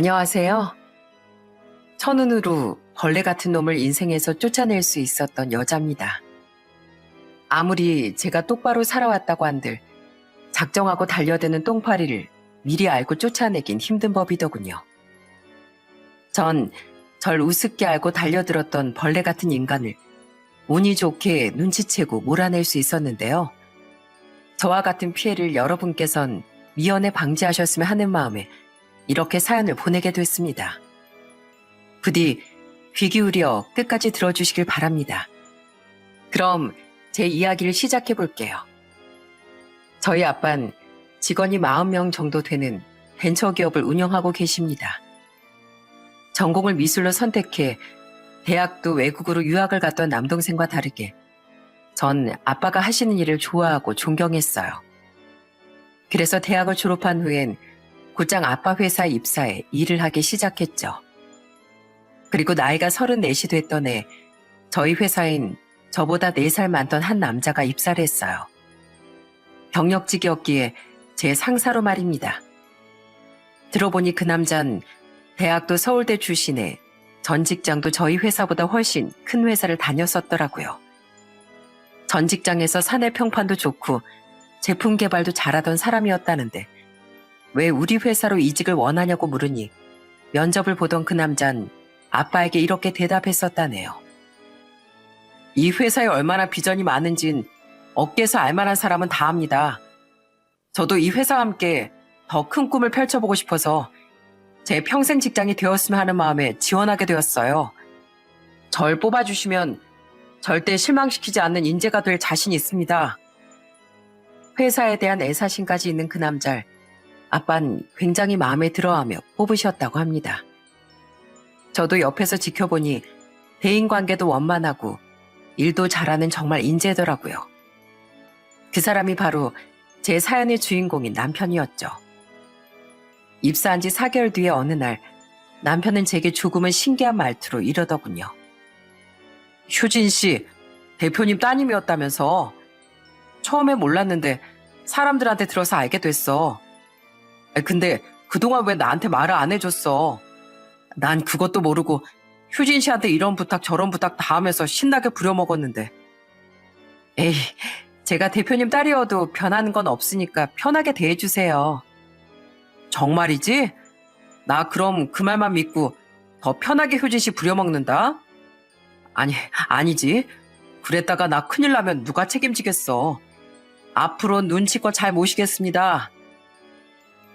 안녕하세요. 첫눈으로 벌레 같은 놈을 인생에서 쫓아낼 수 있었던 여자입니다. 아무리 제가 똑바로 살아왔다고 한들 작정하고 달려드는 똥파리를 미리 알고 쫓아내긴 힘든 법이더군요. 전 절 우습게 알고 달려들었던 벌레 같은 인간을 운이 좋게 눈치채고 몰아낼 수 있었는데요. 저와 같은 피해를 여러분께선 미연에 방지하셨으면 하는 마음에 이렇게 사연을 보내게 됐습니다. 부디 귀 기울여 끝까지 들어주시길 바랍니다. 그럼 제 이야기를 시작해 볼게요. 저희 아빠는 직원이 40명 정도 되는 벤처기업을 운영하고 계십니다. 전공을 미술로 선택해 대학도 외국으로 유학을 갔던 남동생과 다르게 전 아빠가 하시는 일을 좋아하고 존경했어요. 그래서 대학을 졸업한 후엔 곧장 아빠 회사에 입사해 일을 하기 시작했죠. 그리고 나이가 34이 됐던 해 저희 회사엔 저보다 4살 많던 한 남자가 입사를 했어요. 경력직이었기에 제 상사로 말입니다. 들어보니 그 남자는 대학도 서울대 출신에 전 직장도 저희 회사보다 훨씬 큰 회사를 다녔었더라고요. 전 직장에서 사내 평판도 좋고 제품 개발도 잘하던 사람이었다는데 왜 우리 회사로 이직을 원하냐고 물으니 면접을 보던 그 남자는 아빠에게 이렇게 대답했었다네요. 이 회사에 얼마나 비전이 많은진 업계에서 알만한 사람은 다 압니다. 저도 이 회사와 함께 더 큰 꿈을 펼쳐보고 싶어서 제 평생 직장이 되었으면 하는 마음에 지원하게 되었어요. 절 뽑아주시면 절대 실망시키지 않는 인재가 될 자신이 있습니다. 회사에 대한 애사심까지 있는 그 남자를 아빠는 굉장히 마음에 들어하며 뽑으셨다고 합니다. 저도 옆에서 지켜보니 대인관계도 원만하고 일도 잘하는 정말 인재더라고요. 그 사람이 바로 제 사연의 주인공인 남편이었죠. 입사한 지 4개월 뒤에 어느 날 남편은 제게 조금은 신기한 말투로 이러더군요. 효진 씨, 대표님 따님이었다면서? 처음에 몰랐는데 사람들한테 들어서 알게 됐어. 근데 그동안 왜 나한테 말을 안 해줬어? 난 그것도 모르고 효진 씨한테 이런 부탁 저런 부탁 다 하면서 신나게 부려먹었는데. 에이, 제가 대표님 딸이어도 변하는 건 없으니까 편하게 대해주세요. 정말이지? 나 그럼 그 말만 믿고 더 편하게 효진 씨 부려먹는다? 아니지. 그랬다가 나 큰일 나면 누가 책임지겠어. 앞으로 눈치껏 잘 모시겠습니다.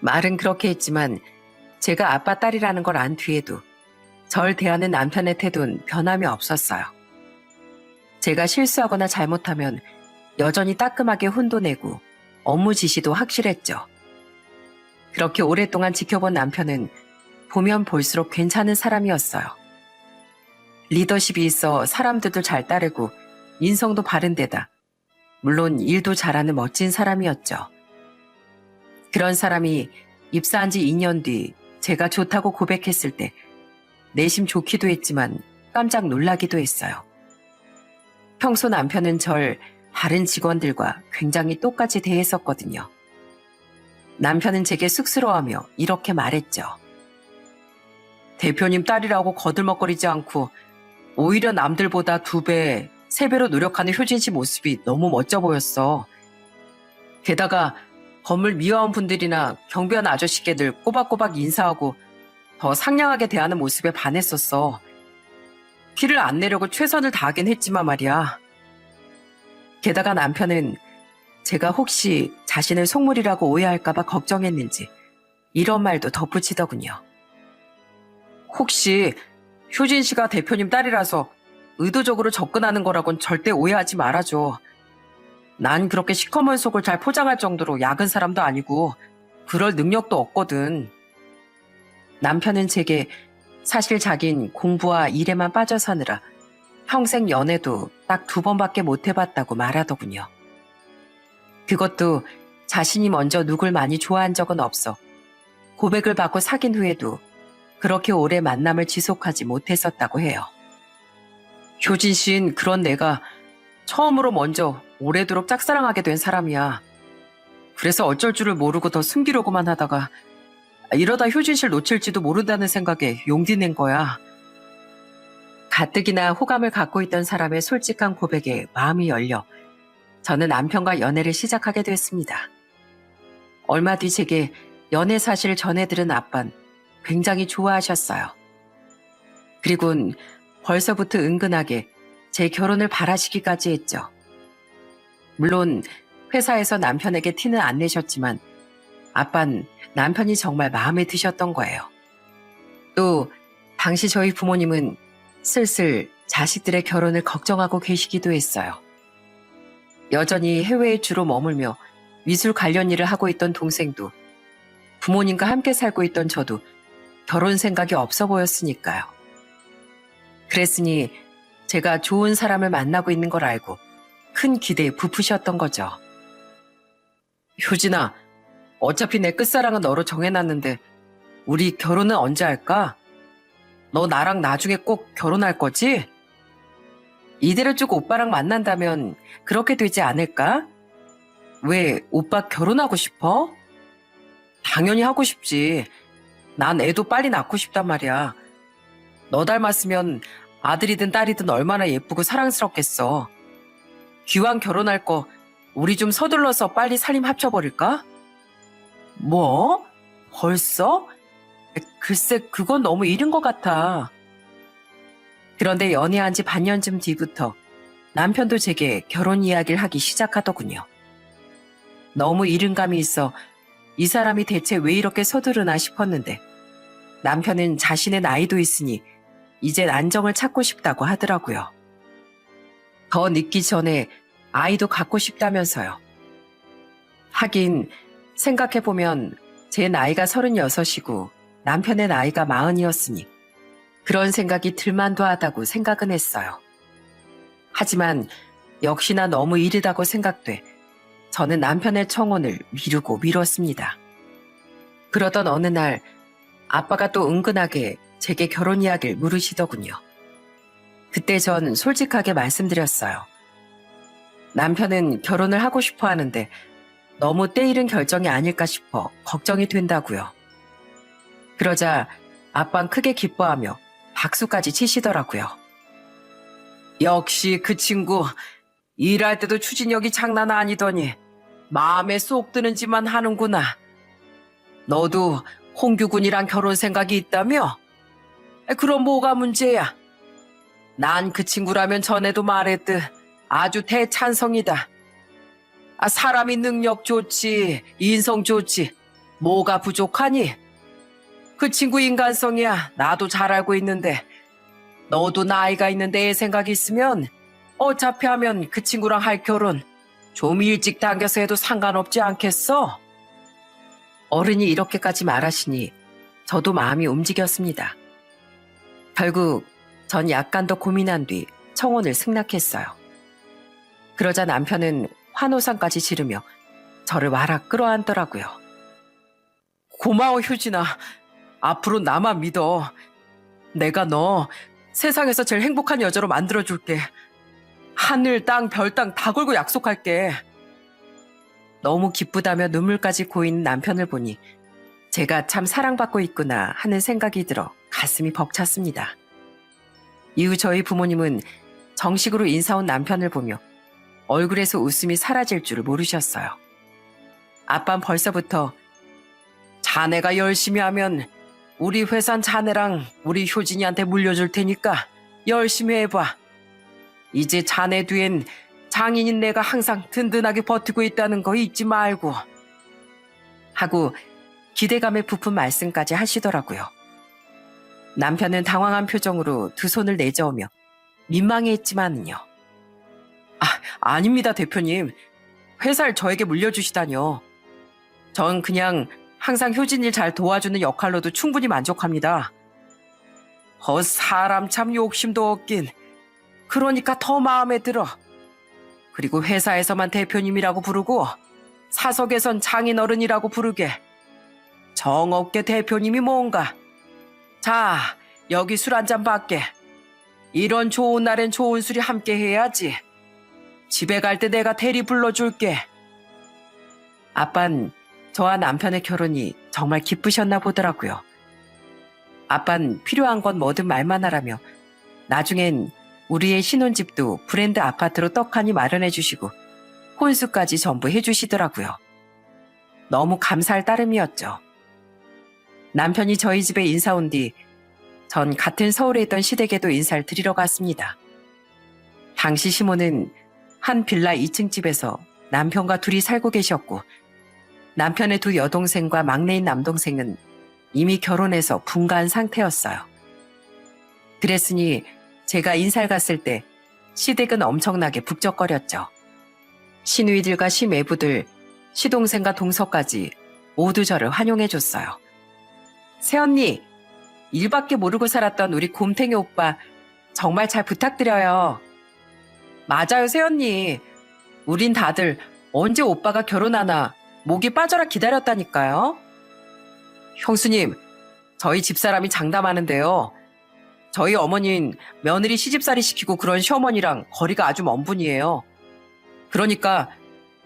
말은 그렇게 했지만 제가 아빠 딸이라는 걸 안 뒤에도 절 대하는 남편의 태도는 변함이 없었어요. 제가 실수하거나 잘못하면 여전히 따끔하게 혼도 내고 업무 지시도 확실했죠. 그렇게 오랫동안 지켜본 남편은 보면 볼수록 괜찮은 사람이었어요. 리더십이 있어 사람들도 잘 따르고 인성도 바른 데다 물론 일도 잘하는 멋진 사람이었죠. 그런 사람이 입사한 지 2년 뒤 제가 좋다고 고백했을 때 내심 좋기도 했지만 깜짝 놀라기도 했어요. 평소 남편은 절 다른 직원들과 굉장히 똑같이 대했었거든요. 남편은 제게 쑥스러워하며 이렇게 말했죠. 대표님 딸이라고 거들먹거리지 않고 오히려 남들보다 2배, 3배로 노력하는 효진 씨 모습이 너무 멋져 보였어. 게다가 건물 미화원 분들이나 경비원 아저씨께들 꼬박꼬박 인사하고 더 상냥하게 대하는 모습에 반했었어. 티를 안 내려고 최선을 다하긴 했지만 말이야. 게다가 남편은 제가 혹시 자신을 속물이라고 오해할까봐 걱정했는지 이런 말도 덧붙이더군요. 혹시 효진 씨가 대표님 딸이라서 의도적으로 접근하는 거라곤 절대 오해하지 말아줘. 난 그렇게 시커먼 속을 잘 포장할 정도로 약은 사람도 아니고 그럴 능력도 없거든. 남편은 제게 사실 자긴 공부와 일에만 빠져 사느라 평생 연애도 딱 2번밖에 못 해봤다고 말하더군요. 그것도 자신이 먼저 누굴 많이 좋아한 적은 없어 고백을 받고 사귄 후에도 그렇게 오래 만남을 지속하지 못했었다고 해요. 효진 씨는 그런 내가 처음으로 먼저 오래도록 짝사랑하게 된 사람이야. 그래서 어쩔 줄을 모르고 더 숨기려고만 하다가 이러다 효진실 놓칠지도 모른다는 생각에 용기 낸 거야. 가뜩이나 호감을 갖고 있던 사람의 솔직한 고백에 마음이 열려 저는 남편과 연애를 시작하게 됐습니다. 얼마 뒤 제게 연애 사실을 전해들은 아빤 굉장히 좋아하셨어요. 그리곤 벌써부터 은근하게 제 결혼을 바라시기까지 했죠. 물론 회사에서 남편에게 티는 안 내셨지만 아빤 남편이 정말 마음에 드셨던 거예요. 또 당시 저희 부모님은 슬슬 자식들의 결혼을 걱정하고 계시기도 했어요. 여전히 해외에 주로 머물며 미술 관련 일을 하고 있던 동생도 부모님과 함께 살고 있던 저도 결혼 생각이 없어 보였으니까요. 그랬으니 제가 좋은 사람을 만나고 있는 걸 알고 큰 기대에 부푸셨던 거죠. 효진아, 어차피 내 끝사랑은 너로 정해놨는데 우리 결혼은 언제 할까? 너 나랑 나중에 꼭 결혼할 거지? 이대로 쭉 오빠랑 만난다면 그렇게 되지 않을까? 왜 오빠 결혼하고 싶어? 당연히 하고 싶지. 난 애도 빨리 낳고 싶단 말이야. 너 닮았으면 아들이든 딸이든 얼마나 예쁘고 사랑스럽겠어. 기왕 결혼할 거 우리 좀 서둘러서 빨리 살림 합쳐버릴까? 뭐? 벌써? 글쎄 그건 너무 이른 것 같아. 그런데 연애한 지 반년쯤 뒤부터 남편도 제게 결혼 이야기를 하기 시작하더군요. 너무 이른 감이 있어 이 사람이 대체 왜 이렇게 서두르나 싶었는데 남편은 자신의 나이도 있으니 이젠 안정을 찾고 싶다고 하더라고요. 더 늦기 전에 아이도 갖고 싶다면서요. 하긴 생각해보면 제 나이가 36이고 남편의 나이가 40이었으니 그런 생각이 들만도 하다고 생각은 했어요. 하지만 역시나 너무 이르다고 생각돼 저는 남편의 청혼을 미루고 미뤘습니다. 그러던 어느 날 아빠가 또 은근하게 제게 결혼 이야기를 물으시더군요. 그때 전 솔직하게 말씀드렸어요. 남편은 결혼을 하고 싶어 하는데 너무 때이른 결정이 아닐까 싶어 걱정이 된다고요. 그러자 아빠는 크게 기뻐하며 박수까지 치시더라고요. 역시 그 친구 일할 때도 추진력이 장난 아니더니 마음에 쏙 드는지만 하는구나. 너도 홍규군이랑 결혼 생각이 있다며? 그럼 뭐가 문제야? 난 그 친구라면 전에도 말했듯 아주 대찬성이다. 사람이 능력 좋지, 인성 좋지, 뭐가 부족하니? 그 친구 인간성이야 나도 잘 알고 있는데 너도 나이가 있는데 애 생각이 있으면 어차피 하면 그 친구랑 할 결혼 좀 일찍 당겨서 해도 상관없지 않겠어? 어른이 이렇게까지 말하시니 저도 마음이 움직였습니다. 결국 전 약간 더 고민한 뒤 청혼을 승낙했어요. 그러자 남편은 환호성까지 지르며 저를 와락 끌어안더라고요. 고마워 효진아. 앞으로 나만 믿어. 내가 너 세상에서 제일 행복한 여자로 만들어줄게. 하늘, 땅, 별, 땅 다 걸고 약속할게. 너무 기쁘다며 눈물까지 고이는 남편을 보니 제가 참 사랑받고 있구나 하는 생각이 들어 가슴이 벅찼습니다. 이후 저희 부모님은 정식으로 인사 온 남편을 보며 얼굴에서 웃음이 사라질 줄을 모르셨어요. 아빠는 벌써부터 자네가 열심히 하면 우리 회사는 자네랑 우리 효진이한테 물려줄 테니까 열심히 해봐. 이제 자네 뒤엔 장인인 내가 항상 든든하게 버티고 있다는 거 잊지 말고. 하고 기대감에 부푼 말씀까지 하시더라고요. 남편은 당황한 표정으로 두 손을 내저으며 민망해했지만요. 아닙니다 대표님. 회사를 저에게 물려주시다뇨. 전 그냥 항상 효진 일 잘 도와주는 역할로도 충분히 만족합니다. 사람 참 욕심도 없긴. 그러니까 더 마음에 들어. 그리고 회사에서만 대표님이라고 부르고 사석에선 장인어른이라고 부르게. 정없게 대표님이 뭔가. 자, 여기 술 한잔 받게. 이런 좋은 날엔 좋은 술이 함께 해야지. 집에 갈 때 내가 대리 불러줄게. 아빤 저와 남편의 결혼이 정말 기쁘셨나 보더라고요. 아빤 필요한 건 뭐든 말만 하라며 나중엔 우리의 신혼집도 브랜드 아파트로 떡하니 마련해 주시고 혼수까지 전부 해주시더라고요. 너무 감사할 따름이었죠. 남편이 저희 집에 인사 온 뒤 전 같은 서울에 있던 시댁에도 인사를 드리러 갔습니다. 당시 시모는 한 빌라 2층 집에서 남편과 둘이 살고 계셨고 남편의 두 여동생과 막내인 남동생은 이미 결혼해서 분가한 상태였어요. 그랬으니 제가 인사를 갔을 때 시댁은 엄청나게 북적거렸죠. 시누이들과 시매부들, 시동생과 동서까지 모두 저를 환영해줬어요. 새언니, 일밖에 모르고 살았던 우리 곰탱이 오빠 정말 잘 부탁드려요. 맞아요, 새언니. 우린 다들 언제 오빠가 결혼하나 목이 빠져라 기다렸다니까요. 형수님, 저희 집사람이 장담하는데요. 저희 어머니는 며느리 시집살이 시키고 그런 시어머니랑 거리가 아주 먼 분이에요. 그러니까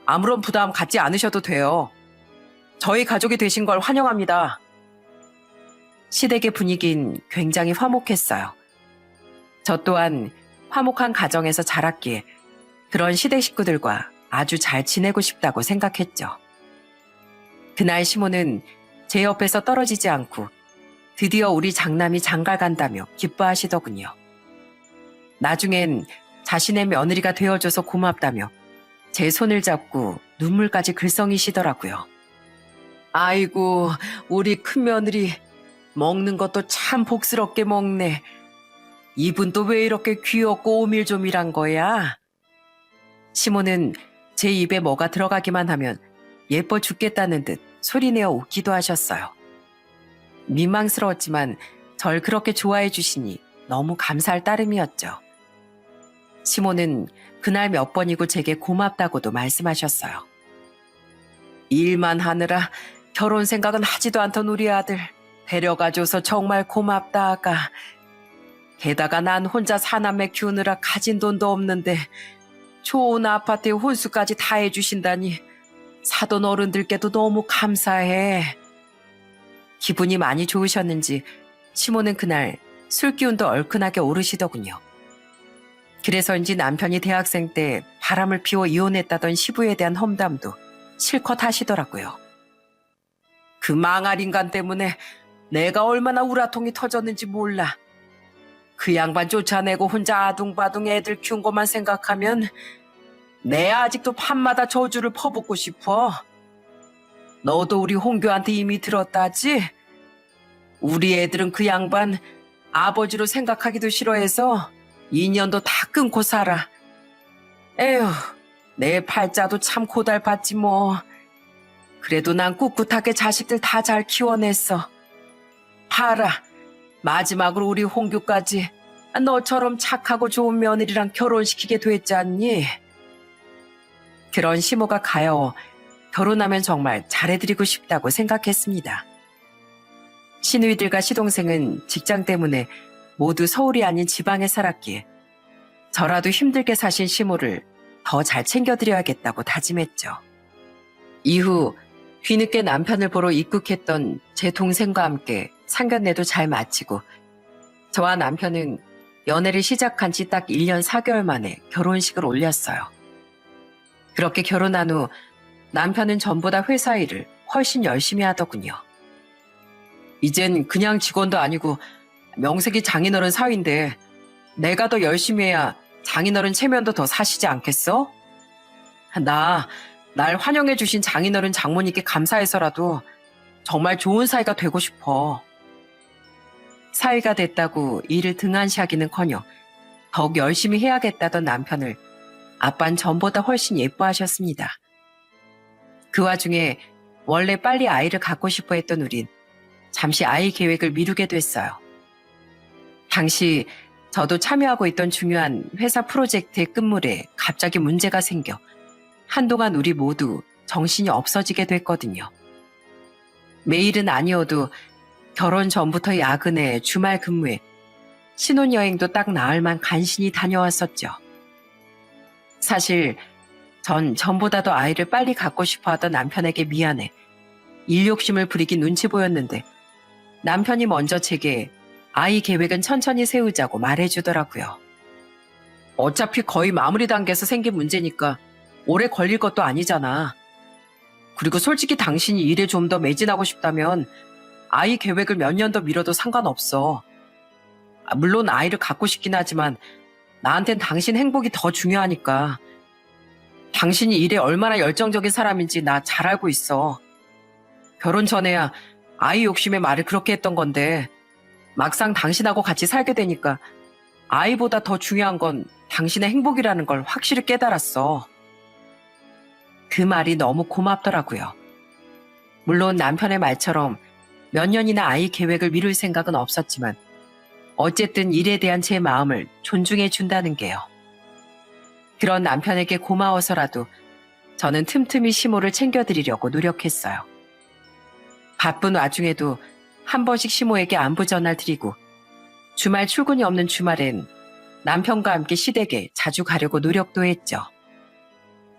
아무런 부담 갖지 않으셔도 돼요. 저희 가족이 되신 걸 환영합니다. 시댁의 분위기는 굉장히 화목했어요. 저 또한 화목한 가정에서 자랐기에 그런 시댁 식구들과 아주 잘 지내고 싶다고 생각했죠. 그날 시모는 제 옆에서 떨어지지 않고 드디어 우리 장남이 장가 간다며 기뻐하시더군요. 나중엔 자신의 며느리가 되어줘서 고맙다며 제 손을 잡고 눈물까지 글썽이시더라고요. 아이고, 우리 큰며느리 먹는 것도 참 복스럽게 먹네. 이분 또 왜 이렇게 귀엽고 오밀조밀한 거야? 시모는 제 입에 뭐가 들어가기만 하면 예뻐 죽겠다는 듯 소리내어 웃기도 하셨어요. 민망스러웠지만 절 그렇게 좋아해 주시니 너무 감사할 따름이었죠. 시모는 그날 몇 번이고 제게 고맙다고도 말씀하셨어요. 일만 하느라 결혼 생각은 하지도 않던 우리 아들 데려가줘서 정말 고맙다 아가. 게다가 난 혼자 사남매 키우느라 가진 돈도 없는데 좋은 아파트에 혼수까지 다 해주신다니 사돈 어른들께도 너무 감사해. 기분이 많이 좋으셨는지 시모는 그날 술 기운도 얼큰하게 오르시더군요. 그래서인지 남편이 대학생 때 바람을 피워 이혼했다던 시부에 대한 험담도 실컷 하시더라고요. 그 망할 인간 때문에 내가 얼마나 우라통이 터졌는지 몰라. 그 양반 쫓아내고 혼자 아둥바둥 애들 키운 것만 생각하면 내 아직도 밤마다 저주를 퍼붓고 싶어. 너도 우리 홍교한테 이미 들었다지? 우리 애들은 그 양반 아버지로 생각하기도 싫어해서 인연도 다 끊고 살아. 에휴, 내 팔자도 참 고달팠지 뭐. 그래도 난 꿋꿋하게 자식들 다 잘 키워냈어. 봐라, 마지막으로 우리 홍규까지 너처럼 착하고 좋은 며느리랑 결혼시키게 됐지 않니? 그런 시모가 가여워 결혼하면 정말 잘해드리고 싶다고 생각했습니다. 시누이들과 시동생은 직장 때문에 모두 서울이 아닌 지방에 살았기에 저라도 힘들게 사신 시모를 더 잘 챙겨드려야겠다고 다짐했죠. 이후 뒤늦게 남편을 보러 입국했던 제 동생과 함께 상견례도 잘 마치고 저와 남편은 연애를 시작한 지 딱 1년 4개월 만에 결혼식을 올렸어요. 그렇게 결혼한 후 남편은 전보다 회사 일을 훨씬 열심히 하더군요. 이젠 그냥 직원도 아니고 명색이 장인어른 사위인데 내가 더 열심히 해야 장인어른 체면도 더 사시지 않겠어? 날 환영해 주신 장인어른 장모님께 감사해서라도 정말 좋은 사위가 되고 싶어. 사위가 됐다고 일을 등한시하기는커녕 더욱 열심히 해야겠다던 남편을 아빤 전보다 훨씬 예뻐하셨습니다. 그 와중에 원래 빨리 아이를 갖고 싶어 했던 우린 잠시 아이 계획을 미루게 됐어요. 당시 저도 참여하고 있던 중요한 회사 프로젝트의 끝물에 갑자기 문제가 생겨 한동안 우리 모두 정신이 없어지게 됐거든요. 매일은 아니어도 결혼 전부터 야근에 주말 근무에 신혼여행도 딱 나흘만 간신히 다녀왔었죠. 사실 전 전보다 더 아이를 빨리 갖고 싶어 하던 남편에게 미안해 일 욕심을 부리기 눈치 보였는데 남편이 먼저 제게 아이 계획은 천천히 세우자고 말해주더라고요. 어차피 거의 마무리 단계에서 생긴 문제니까 오래 걸릴 것도 아니잖아. 그리고 솔직히 당신이 일에 좀 더 매진하고 싶다면 아이 계획을 몇 년 더 미뤄도 상관없어. 물론 아이를 갖고 싶긴 하지만 나한텐 당신 행복이 더 중요하니까. 당신이 일에 얼마나 열정적인 사람인지 나 잘 알고 있어. 결혼 전에야 아이 욕심에 말을 그렇게 했던 건데 막상 당신하고 같이 살게 되니까 아이보다 더 중요한 건 당신의 행복이라는 걸 확실히 깨달았어. 그 말이 너무 고맙더라고요. 물론 남편의 말처럼 몇 년이나 아이 계획을 미룰 생각은 없었지만 어쨌든 일에 대한 제 마음을 존중해 준다는 게요. 그런 남편에게 고마워서라도 저는 틈틈이 시모를 챙겨드리려고 노력했어요. 바쁜 와중에도 한 번씩 시모에게 안부 전화를 드리고 주말 출근이 없는 주말엔 남편과 함께 시댁에 자주 가려고 노력도 했죠.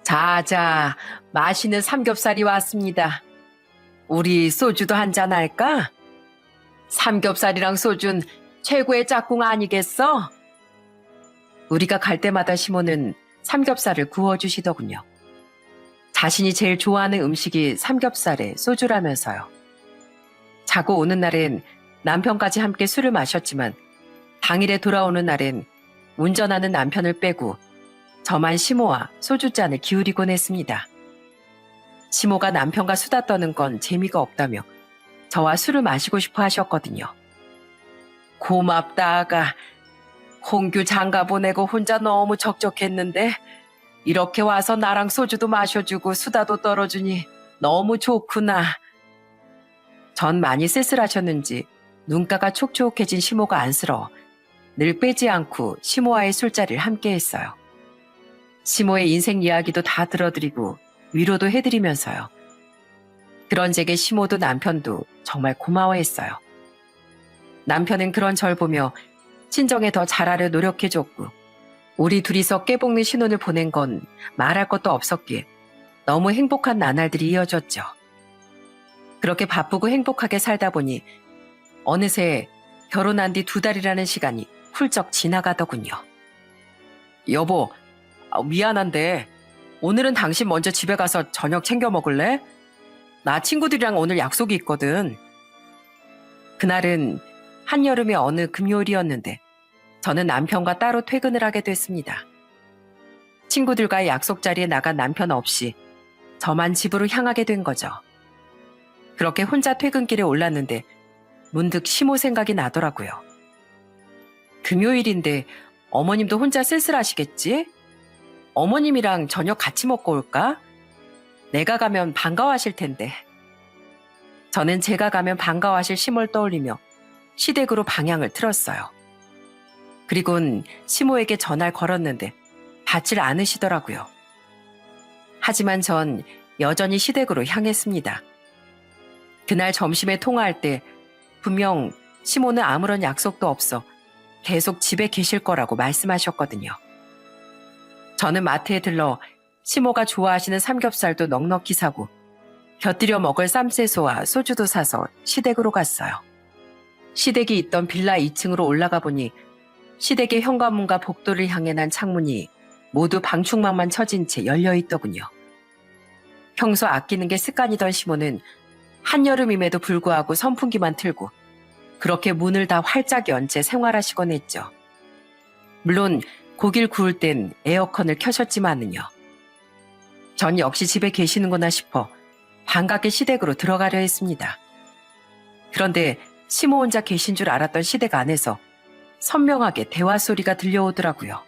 자자, 맛있는 삼겹살이 왔습니다. 우리 소주도 한잔 할까? 삼겹살이랑 소주는 최고의 짝꿍 아니겠어? 우리가 갈 때마다 시모는 삼겹살을 구워주시더군요. 자신이 제일 좋아하는 음식이 삼겹살에 소주라면서요. 자고 오는 날엔 남편까지 함께 술을 마셨지만 당일에 돌아오는 날엔 운전하는 남편을 빼고 저만 시모와 소주잔을 기울이곤 했습니다. 시모가 남편과 수다 떠는 건 재미가 없다며 저와 술을 마시고 싶어 하셨거든요. 고맙다 아가. 홍규 장가 보내고 혼자 너무 적적했는데 이렇게 와서 나랑 소주도 마셔주고 수다도 떨어주니 너무 좋구나. 전 많이 쓸쓸하셨는지 눈가가 촉촉해진 시모가 안쓰러워 늘 빼지 않고 시모와의 술자리를 함께 했어요. 시모의 인생 이야기도 다 들어드리고 위로도 해드리면서요. 그런 제게 시모도 남편도 정말 고마워했어요. 남편은 그런 절 보며 친정에 더 잘하려 노력해줬고 우리 둘이서 깨볶는 신혼을 보낸 건 말할 것도 없었기에 너무 행복한 나날들이 이어졌죠. 그렇게 바쁘고 행복하게 살다 보니 어느새 결혼한 뒤 2달이라는 시간이 훌쩍 지나가더군요. 여보, 미안한데 오늘은 당신 먼저 집에 가서 저녁 챙겨 먹을래? 나 친구들이랑 오늘 약속이 있거든. 그날은 한여름의 어느 금요일이었는데 저는 남편과 따로 퇴근을 하게 됐습니다. 친구들과의 약속 자리에 나간 남편 없이 저만 집으로 향하게 된 거죠. 그렇게 혼자 퇴근길에 올랐는데 문득 시모 생각이 나더라고요. 금요일인데 어머님도 혼자 쓸쓸하시겠지? 어머님이랑 저녁 같이 먹고 올까? 내가 가면 반가워하실 텐데. 저는 제가 가면 반가워하실 시모를 떠올리며 시댁으로 방향을 틀었어요. 그리곤 시모에게 전화를 걸었는데 받질 않으시더라고요. 하지만 전 여전히 시댁으로 향했습니다. 그날 점심에 통화할 때 분명 시모는 아무런 약속도 없어 계속 집에 계실 거라고 말씀하셨거든요. 저는 마트에 들러 시모가 좋아하시는 삼겹살도 넉넉히 사고 곁들여 먹을 쌈채소와 소주도 사서 시댁으로 갔어요. 시댁이 있던 빌라 2층으로 올라가 보니 시댁의 현관문과 복도를 향해 난 창문이 모두 방충망만 쳐진 채 열려있더군요. 평소 아끼는 게 습관이던 시모는 한여름임에도 불구하고 선풍기만 틀고 그렇게 문을 다 활짝 연 채 생활하시곤 했죠. 물론 고기를 구울 땐 에어컨을 켜셨지만은요. 전 역시 집에 계시는구나 싶어 반갑게 시댁으로 들어가려 했습니다. 그런데 시모 혼자 계신 줄 알았던 시댁 안에서 선명하게 대화 소리가 들려오더라고요.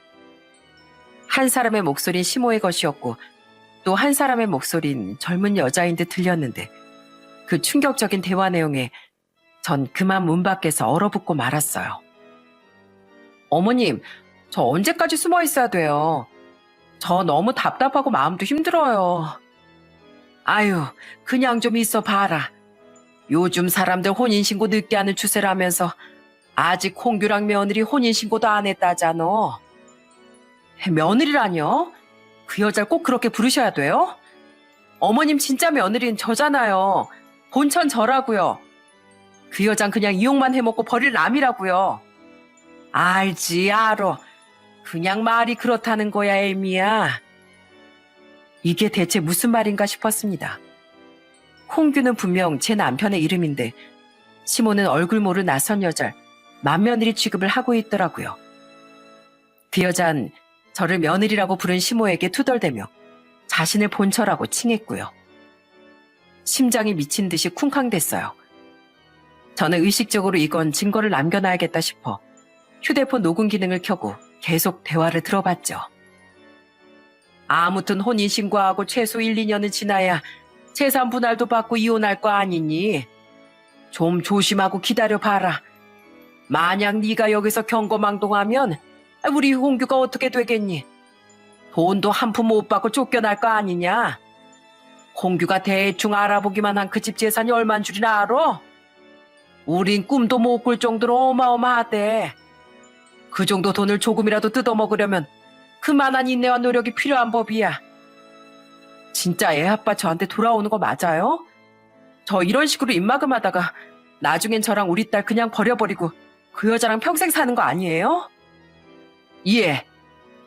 한 사람의 목소리는 시모의 것이었고 또 한 사람의 목소리는 젊은 여자인 듯 들렸는데 그 충격적인 대화 내용에 전 그만 문 밖에서 얼어붙고 말았어요. 어머님, 저 언제까지 숨어 있어야 돼요? 저 너무 답답하고 마음도 힘들어요. 아유, 그냥 좀 있어 봐라. 요즘 사람들 혼인신고 늦게 하는 추세라면서 아직 홍규랑 며느리 혼인신고도 안 했다잖아. 며느리라뇨? 그 여자를 꼭 그렇게 부르셔야 돼요? 어머님 진짜 며느리는 저잖아요. 본천 저라고요. 그 여잔 그냥 이용만 해먹고 버릴 남이라고요. 알지, 알어. 그냥 말이 그렇다는 거야, 애미야. 이게 대체 무슨 말인가 싶었습니다. 홍규는 분명 제 남편의 이름인데 시모는 얼굴 모를 낯선 여자를 맏며느리 취급을 하고 있더라고요. 그 여잔 저를 며느리라고 부른 시모에게 투덜대며 자신을 본처라고 칭했고요. 심장이 미친 듯이 쿵쾅댔어요. 저는 의식적으로 이건 증거를 남겨놔야겠다 싶어 휴대폰 녹음 기능을 켜고 계속 대화를 들어봤죠. 아무튼 혼인신고하고 최소 1, 2년은 지나야 재산 분할도 받고 이혼할 거 아니니? 좀 조심하고 기다려봐라. 만약 네가 여기서 경거망동하면 우리 홍규가 어떻게 되겠니? 돈도 한 푼 못 받고 쫓겨날 거 아니냐? 홍규가 대충 알아보기만 한 그 집 재산이 얼만 줄이나 알아? 우린 꿈도 못 꿀 정도로 어마어마하대. 그 정도 돈을 조금이라도 뜯어먹으려면 그만한 인내와 노력이 필요한 법이야. 진짜 애 아빠 저한테 돌아오는 거 맞아요? 저 이런 식으로 입막음하다가 나중엔 저랑 우리 딸 그냥 버려버리고 그 여자랑 평생 사는 거 아니에요? 예,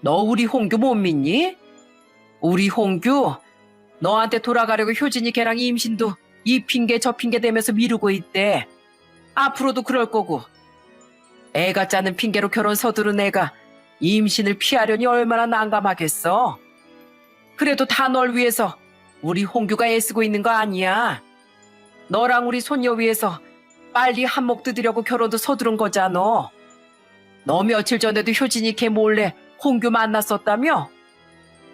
너 우리 홍규 못 믿니? 우리 홍규, 너한테 돌아가려고 효진이 걔랑 임신도 이 핑계 저 핑계 대면서 미루고 있대. 앞으로도 그럴 거고. 애가 짜는 핑계로 결혼 서두른 애가 임신을 피하려니 얼마나 난감하겠어. 그래도 다 널 위해서 우리 홍규가 애쓰고 있는 거 아니야. 너랑 우리 손녀 위해서 빨리 한몫 뜯으려고 결혼도 서두른 거잖아. 너 며칠 전에도 효진이 걔 몰래 홍규 만났었다며?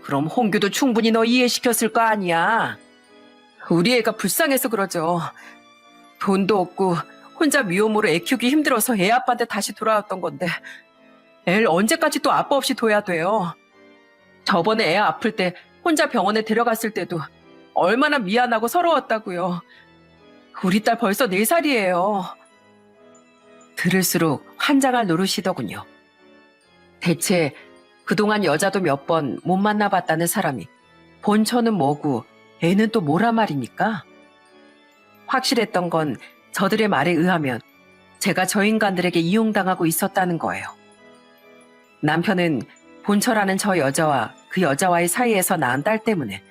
그럼 홍규도 충분히 너 이해시켰을 거 아니야. 우리 애가 불쌍해서 그러죠. 돈도 없고 혼자 미혼모로 애 키우기 힘들어서 애 아빠한테 다시 돌아왔던 건데 애를 언제까지 또 아빠 없이 둬야 돼요. 저번에 애 아플 때 혼자 병원에 데려갔을 때도 얼마나 미안하고 서러웠다고요. 우리 딸 벌써 4살이에요. 들을수록 환장할 노릇이더군요. 대체 그동안 여자도 몇 번 못 만나봤다는 사람이 본처는 뭐고 애는 또 뭐란 말입니까? 확실했던 건 저들의 말에 의하면 제가 저 인간들에게 이용당하고 있었다는 거예요. 남편은 본처라는 저 여자와 그 여자와의 사이에서 낳은 딸 때문에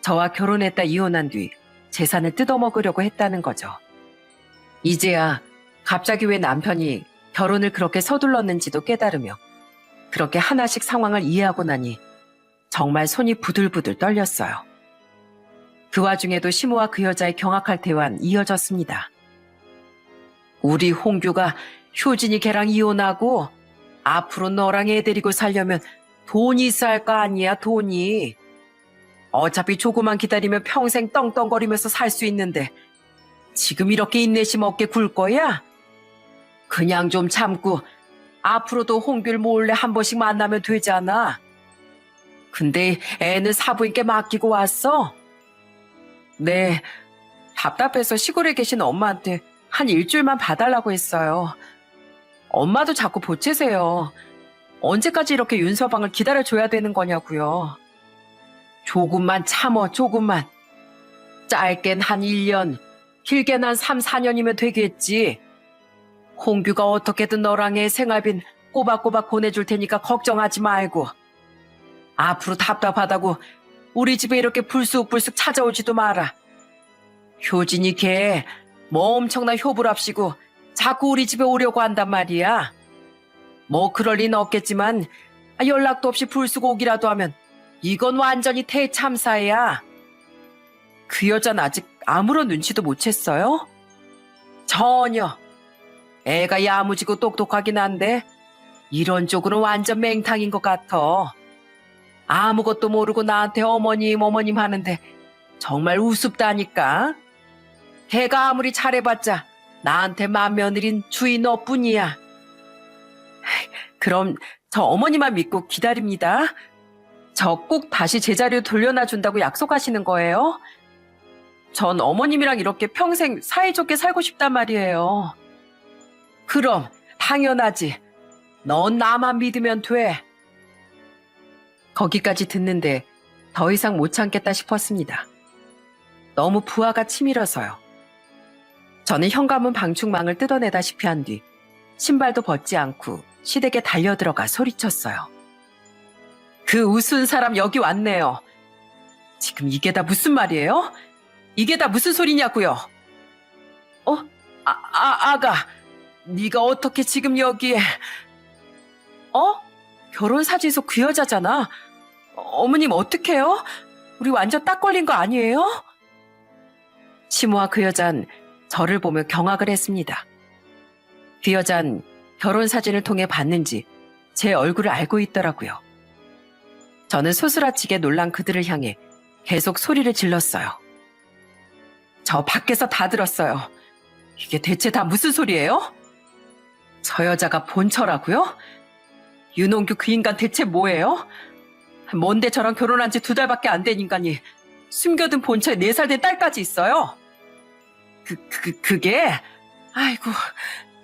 저와 결혼했다 이혼한 뒤 재산을 뜯어먹으려고 했다는 거죠. 이제야 갑자기 왜 남편이 결혼을 그렇게 서둘렀는지도 깨달으며 그렇게 하나씩 상황을 이해하고 나니 정말 손이 부들부들 떨렸어요. 그 와중에도 시모와 그 여자의 경악할 대화는 이어졌습니다. 우리 홍규가 효진이 걔랑 이혼하고 앞으로 너랑 애 데리고 살려면 돈이 있어야 할 거 아니야, 돈이. 어차피 조금만 기다리면 평생 떵떵거리면서 살 수 있는데 지금 이렇게 인내심 없게 굴 거야? 그냥 좀 참고 앞으로도 홍규를 몰래 한 번씩 만나면 되잖아. 근데 애는 사부인께 맡기고 왔어? 네, 답답해서 시골에 계신 엄마한테 한 일주일만 봐달라고 했어요. 엄마도 자꾸 보채세요. 언제까지 이렇게 윤서방을 기다려줘야 되는 거냐고요. 조금만 참어, 조금만. 짧게는 한 1년, 길게는 한 3, 4년이면 되겠지. 홍규가 어떻게든 너랑 애 생활빈 꼬박꼬박 보내줄 테니까 걱정하지 말고. 앞으로 답답하다고 우리 집에 이렇게 불쑥불쑥 찾아오지도 마라. 효진이 걔 뭐 엄청난 효부랍시고 자꾸 우리 집에 오려고 한단 말이야. 뭐 그럴 리는 없겠지만 연락도 없이 불쑥 오기라도 하면 이건 완전히 대참사야. 그 여자는 아직 아무런 눈치도 못 챘어요? 전혀. 애가 야무지고 똑똑하긴 한데 이런 쪽으로 완전 맹탕인 것 같아. 아무것도 모르고 나한테 어머님 어머님 하는데 정말 우습다니까. 걔가 아무리 잘해봤자 나한테 맏며느린 주인 너뿐이야. 그럼 저 어머니만 믿고 기다립니다. 저 꼭 다시 제자리로 돌려놔준다고 약속하시는 거예요? 전 어머님이랑 이렇게 평생 사이좋게 살고 싶단 말이에요. 그럼 당연하지. 넌 나만 믿으면 돼. 거기까지 듣는데 더 이상 못 참겠다 싶었습니다. 너무 부하가 치밀어서요. 저는 현관문 방충망을 뜯어내다시피 한 뒤 신발도 벗지 않고 시댁에 달려들어가 소리쳤어요. 그 우스운 사람 여기 왔네요. 지금 이게 다 무슨 말이에요? 이게 다 무슨 소리냐고요? 아가, 네가 어떻게 지금 여기에? 결혼사진에서 그 여자잖아. 어머님 어떡해요? 우리 완전 딱 걸린 거 아니에요? 시모와 그 여잔 저를 보며 경악을 했습니다. 그 여잔 결혼사진을 통해 봤는지 제 얼굴을 알고 있더라고요. 저는 소스라치게 놀란 그들을 향해 계속 소리를 질렀어요. 저 밖에서 다 들었어요. 이게 대체 다 무슨 소리예요? 저 여자가 본처라고요? 윤홍규 그 인간 대체 뭐예요? 뭔데 저랑 결혼한 지 2달밖에 안 된 인간이 숨겨둔 본처에 4살 된 딸까지 있어요? 그게? 아이고,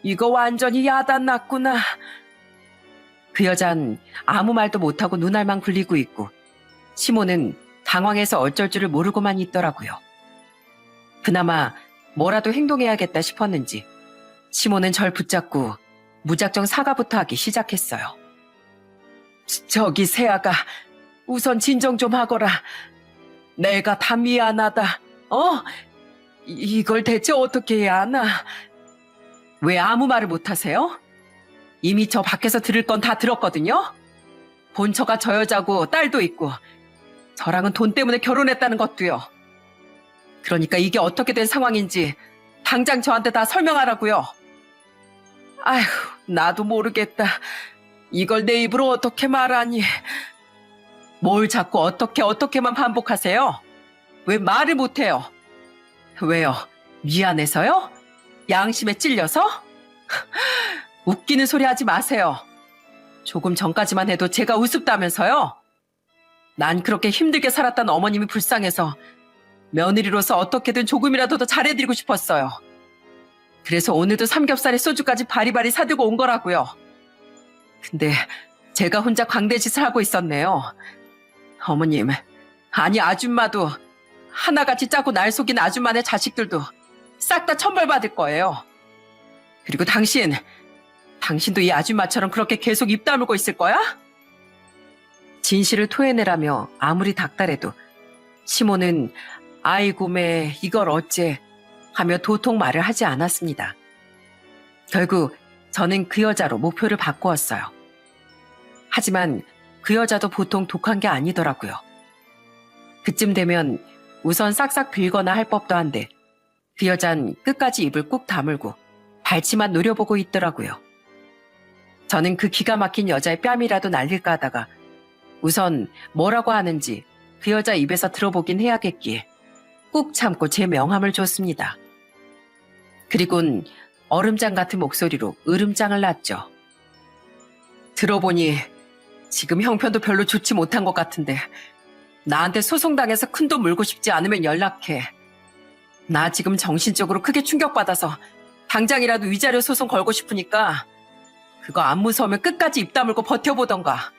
이거 완전히 야단났구나. 그 여잔 아무 말도 못하고 눈알만 굴리고 있고 시모는 당황해서 어쩔 줄을 모르고만 있더라고요. 그나마 뭐라도 행동해야겠다 싶었는지 시모는 절 붙잡고 무작정 사과부터 하기 시작했어요. 저기 세아가 우선 진정 좀 하거라. 내가 다 미안하다. 이걸 대체 어떻게 해야 하나? 왜 아무 말을 못하세요? 이미 저 밖에서 들을 건 다 들었거든요. 본처가 저 여자고 딸도 있고 저랑은 돈 때문에 결혼했다는 것도요. 그러니까 이게 어떻게 된 상황인지 당장 저한테 다 설명하라고요. 아휴, 나도 모르겠다. 이걸 내 입으로 어떻게 말하니. 뭘 자꾸 어떻게만 반복하세요? 왜 말을 못해요? 왜요? 미안해서요? 양심에 찔려서? 웃기는 소리 하지 마세요. 조금 전까지만 해도 제가 우습다면서요? 난 그렇게 힘들게 살았던 어머님이 불쌍해서 며느리로서 어떻게든 조금이라도 더 잘해드리고 싶었어요. 그래서 오늘도 삼겹살에 소주까지 바리바리 사들고 온 거라고요. 근데 제가 혼자 광대짓을 하고 있었네요. 어머님, 아니 아줌마도 하나같이 짜고 날 속인 아줌마네 자식들도 싹 다 천벌받을 거예요. 그리고 당신도 이 아줌마처럼 그렇게 계속 입 다물고 있을 거야? 진실을 토해내라며 아무리 닥달해도 시모는 아이고 매 이걸 어째 하며 도통 말을 하지 않았습니다. 결국 저는 그 여자로 목표를 바꾸었어요. 하지만 그 여자도 보통 독한 게 아니더라고요. 그쯤 되면 우선 싹싹 빌거나 할 법도 한데 그 여잔 끝까지 입을 꾹 다물고 발치만 노려보고 있더라고요. 저는 그 기가 막힌 여자의 뺨이라도 날릴까 하다가 우선 뭐라고 하는지 그 여자 입에서 들어보긴 해야겠기에 꾹 참고 제 명함을 줬습니다. 그리곤 얼음장 같은 목소리로 으름장을 놨죠. 들어보니 지금 형편도 별로 좋지 못한 것 같은데 나한테 소송당해서 큰돈 물고 싶지 않으면 연락해. 나 지금 정신적으로 크게 충격받아서 당장이라도 위자료 소송 걸고 싶으니까 그거 안 무서우면 끝까지 입 다물고 버텨보던가.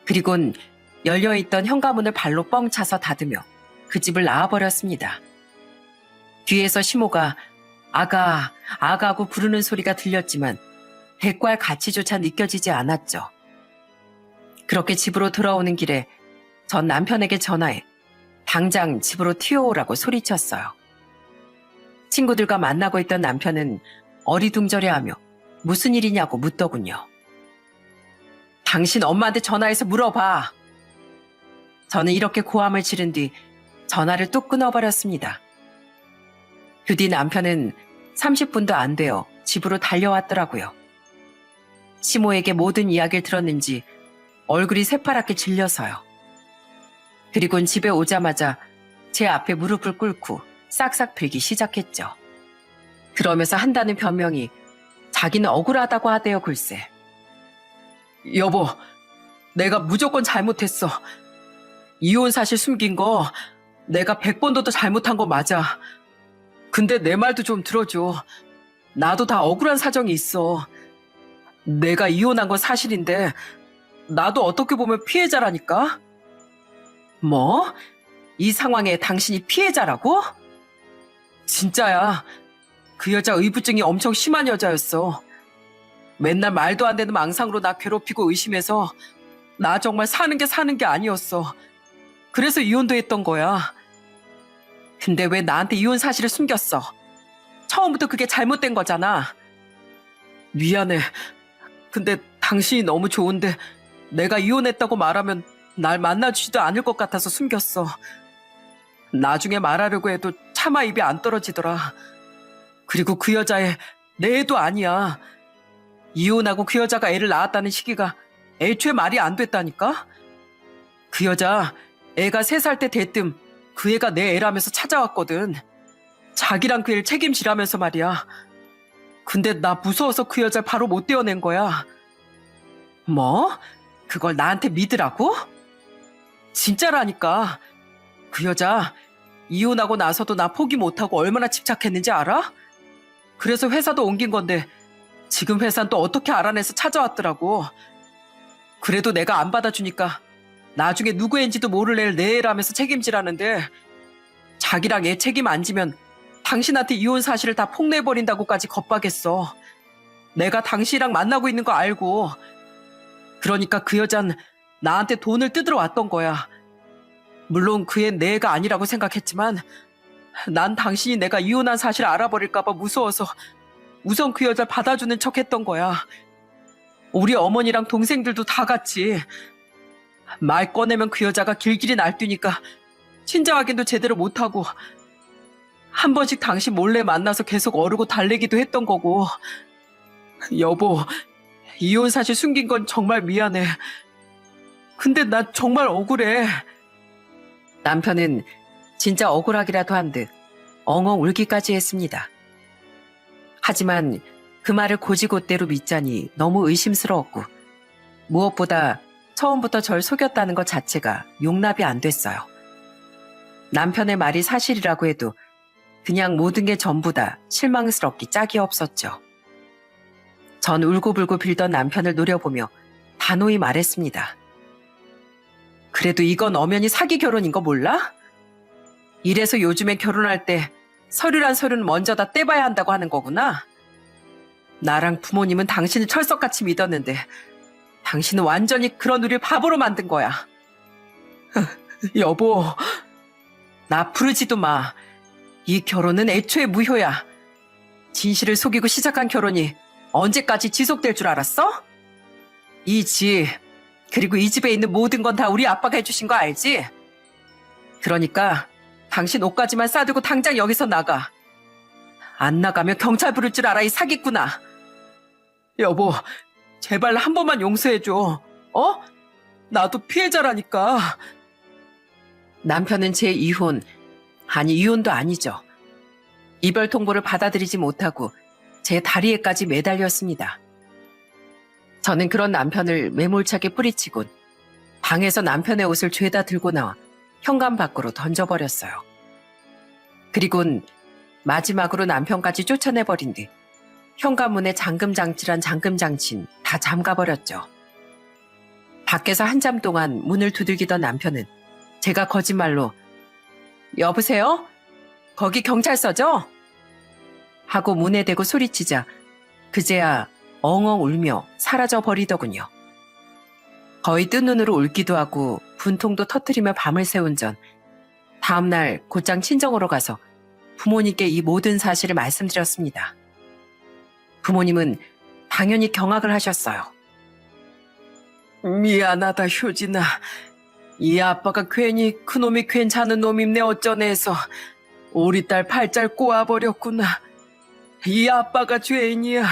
그리곤 열려있던 현관문을 발로 뻥 차서 닫으며 그 집을 나와버렸습니다. 뒤에서 시모가 아가하고 부르는 소리가 들렸지만 대꾸할 가치조차 느껴지지 않았죠. 그렇게 집으로 돌아오는 길에 전 남편에게 전화해 당장 집으로 튀어오라고 소리쳤어요. 친구들과 만나고 있던 남편은 어리둥절해하며 무슨 일이냐고 묻더군요. 당신 엄마한테 전화해서 물어봐. 저는 이렇게 고함을 지른 뒤 전화를 뚝 끊어버렸습니다. 그 뒤 남편은 30분도 안 되어 집으로 달려왔더라고요. 시모에게 모든 이야기를 들었는지 얼굴이 새파랗게 질려서요. 그리곤 집에 오자마자 제 앞에 무릎을 꿇고 싹싹 빌기 시작했죠. 그러면서 한다는 변명이 자기는 억울하다고 하대요. 글쎄. 여보, 내가 무조건 잘못했어. 이혼 사실 숨긴 거 내가 100번도 더 잘못한 거 맞아. 근데 내 말도 좀 들어줘. 나도 다 억울한 사정이 있어. 내가 이혼한 건 사실인데 나도 어떻게 보면 피해자라니까. 뭐? 이 상황에 당신이 피해자라고? 진짜야. 그 여자 의부증이 엄청 심한 여자였어. 맨날 말도 안 되는 망상으로 나 괴롭히고 의심해서 나 정말 사는 게 아니었어. 그래서 이혼도 했던 거야. 근데 왜 나한테 이혼 사실을 숨겼어? 처음부터 그게 잘못된 거잖아. 미안해. 근데 당신이 너무 좋은데 내가 이혼했다고 말하면 날 만나주지도 않을 것 같아서 숨겼어. 나중에 말하려고 해도 차마 입이 안 떨어지더라. 그리고 그 여자애 내 애도 아니야. 이혼하고 그 여자가 애를 낳았다는 시기가 애초에 말이 안 됐다니까? 그 여자 애가 3살 때 대뜸 그 애가 내 애라면서 찾아왔거든. 자기랑 그 애를 책임지라면서 말이야. 근데 나 무서워서 그 여자를 바로 못 떼어낸 거야. 뭐? 그걸 나한테 믿으라고? 진짜라니까. 그 여자 이혼하고 나서도 나 포기 못하고 얼마나 집착했는지 알아? 그래서 회사도 옮긴 건데 지금 회사는 또 어떻게 알아내서 찾아왔더라고. 그래도 내가 안 받아주니까 나중에 누구 애인지도 모를 애를 내 애라면서 책임지라는데 자기랑 애 책임 안 지면 당신한테 이혼 사실을 다 폭로해버린다고까지 겁박했어. 내가 당신이랑 만나고 있는 거 알고. 그러니까 그 여잔 나한테 돈을 뜯으러 왔던 거야. 물론 그 애는 내 애가 아니라고 생각했지만 난 당신이 내가 이혼한 사실을 알아버릴까봐 무서워서 우선 그 여자를 받아주는 척 했던 거야. 우리 어머니랑 동생들도 다 같이. 말 꺼내면 그 여자가 길길이 날뛰니까 친자 확인도 제대로 못하고 한 번씩 당신 몰래 만나서 계속 어르고 달래기도 했던 거고. 여보, 이혼 사실 숨긴 건 정말 미안해. 근데 나 정말 억울해. 남편은 진짜 억울하기라도 한 듯 엉엉 울기까지 했습니다. 하지만 그 말을 곧이곧대로 믿자니 너무 의심스러웠고 무엇보다 처음부터 절 속였다는 것 자체가 용납이 안 됐어요. 남편의 말이 사실이라고 해도 그냥 모든 게 전부 다 실망스럽기 짝이 없었죠. 전 울고불고 빌던 남편을 노려보며 단호히 말했습니다. 그래도 이건 엄연히 사기 결혼인 거 몰라? 이래서 요즘에 결혼할 때 서류란 서류는 먼저 다 떼봐야 한다고 하는 거구나. 나랑 부모님은 당신을 철석같이 믿었는데 당신은 완전히 그런 우리를 바보로 만든 거야. 여보, 나 부르지도 마. 이 결혼은 애초에 무효야. 진실을 속이고 시작한 결혼이 언제까지 지속될 줄 알았어? 이 집, 그리고 이 집에 있는 모든 건 다 우리 아빠가 해주신 거 알지? 그러니까 당신 옷까지만 싸들고 당장 여기서 나가. 안 나가면 경찰 부를 줄 알아, 이 사기꾼아. 여보, 제발 한 번만 용서해줘. 어? 나도 피해자라니까. 남편은 제 이혼, 아니 이혼도 아니죠. 이별 통보를 받아들이지 못하고 제 다리에까지 매달렸습니다. 저는 그런 남편을 매몰차게 뿌리치곤 방에서 남편의 옷을 죄다 들고 나와 현관 밖으로 던져버렸어요. 그리곤 마지막으로 남편까지 쫓아내버린 뒤 현관문에 잠금장치란 잠금장치는 다 잠가버렸죠. 밖에서 한참 동안 문을 두들기던 남편은 제가 거짓말로 여보세요? 거기 경찰서죠? 하고 문에 대고 소리치자 그제야 엉엉 울며 사라져버리더군요. 거의 뜬 눈으로 울기도 하고 분통도 터뜨리며 밤을 새운 전 다음날 곧장 친정으로 가서 부모님께 이 모든 사실을 말씀드렸습니다. 부모님은 당연히 경악을 하셨어요. 미안하다 효진아. 이 아빠가 괜히 그놈이 괜찮은 놈임네 어쩌네 해서 우리 딸 팔잘 꼬아버렸구나. 이 아빠가 죄인이야.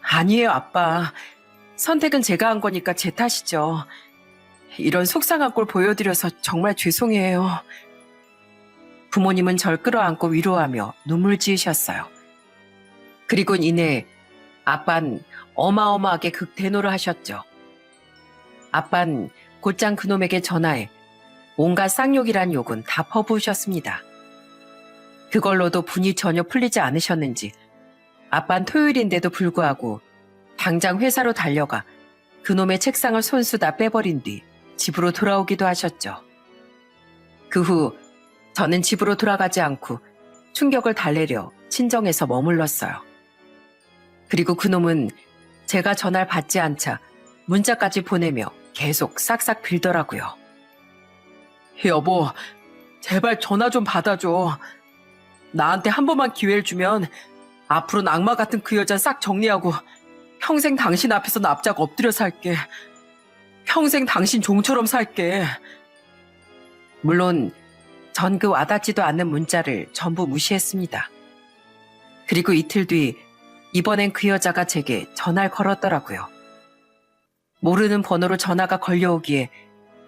아니에요 아빠. 선택은 제가 한 거니까 제 탓이죠. 이런 속상한 꼴 보여드려서 정말 죄송해요. 부모님은 절 끌어안고 위로하며 눈물 지으셨어요. 그리곤 이내 아빤 어마어마하게 극대노를 하셨죠. 아빤 곧장 그놈에게 전화해 온갖 쌍욕이란 욕은 다 퍼부으셨습니다. 그걸로도 분이 전혀 풀리지 않으셨는지 아빤 토요일인데도 불구하고 당장 회사로 달려가 그놈의 책상을 손수 다 빼버린 뒤 집으로 돌아오기도 하셨죠. 그 후 저는 집으로 돌아가지 않고 충격을 달래려 친정에서 머물렀어요. 그리고 그놈은 제가 전화를 받지 않자 문자까지 보내며 계속 싹싹 빌더라고요. 여보, 제발 전화 좀 받아줘. 나한테 한 번만 기회를 주면 앞으로는 악마 같은 그 여자 싹 정리하고 평생 당신 앞에서 납작 엎드려 살게. 평생 당신 종처럼 살게. 물론 전 그 와닿지도 않는 문자를 전부 무시했습니다. 그리고 이틀 뒤 이번엔 그 여자가 제게 전화를 걸었더라고요. 모르는 번호로 전화가 걸려오기에